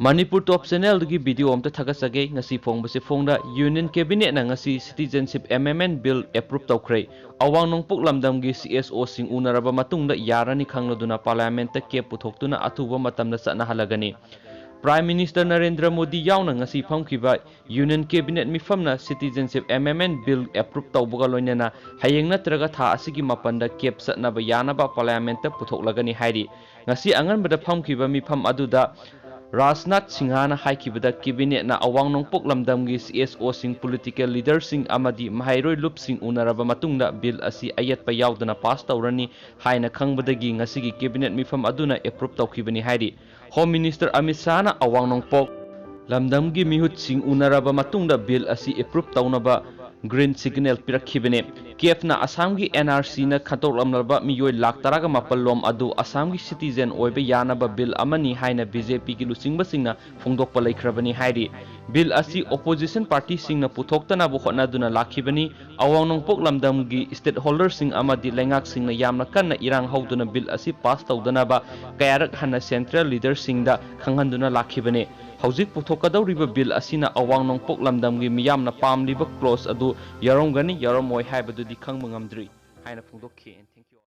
Manipur Top Channel की video अमता थगसगे ngasi फोंगबसे फोंगदा Union Cabinet na ngasi Citizenship Amendment Bill approve taokhre awang nongpok lamdam gi CSO sing unaraba matungda yarani khangladuna Parliament ta ke puthokuna athuba matamda chana halagani Prime Minister Narendra Modi yauna ngasi phamkhiba Union Cabinet mifamna Citizenship Amendment Bill approve tawbuga loinena hayeng natraga tha asigi mapanda kep satnaba yanaba Parliament ta puthoklagani hairi ngasi anganbada phamkhiba mifam aduda Rajnath Singhana haikibada cabinet na awang nongpok lamdamgi CSO sing political leaders sing amadi mahairoi lup sing unaraba matungda bill asi ayat pa yaudana pass tawrani haina khangbadagi ngasigi cabinet mifam aduna approve tawkhibani hairi Home Minister Amit Shah na awang nongpok lamdamgi mihut sing unaraba matungda bill asi approve tawnaba green signal pirakhibane KF na Assam gi NRC na khatok lamlaba miyoi lakh taraga mapallom adu Assam gi citizen oibe yanaba bill amani haina BJP gi lusingba singna phongdokpa laikhrabani hairi bill asi opposition party singna puthoktana bu khotna duna lakhibani awang nongpok lamdam gi stakeholder sing amadi lengak singna yamna kanna irang hauduna bill asi pass tawdana ba kayarak hana central leader singda khanghanduna lakhibani Hauzik puthokadawriba bill asina awang nongpok lamdamgi miyamna pamliba clause adu yaromgani yaromoi haibadudi khangma ngamdri haina phongdokhi.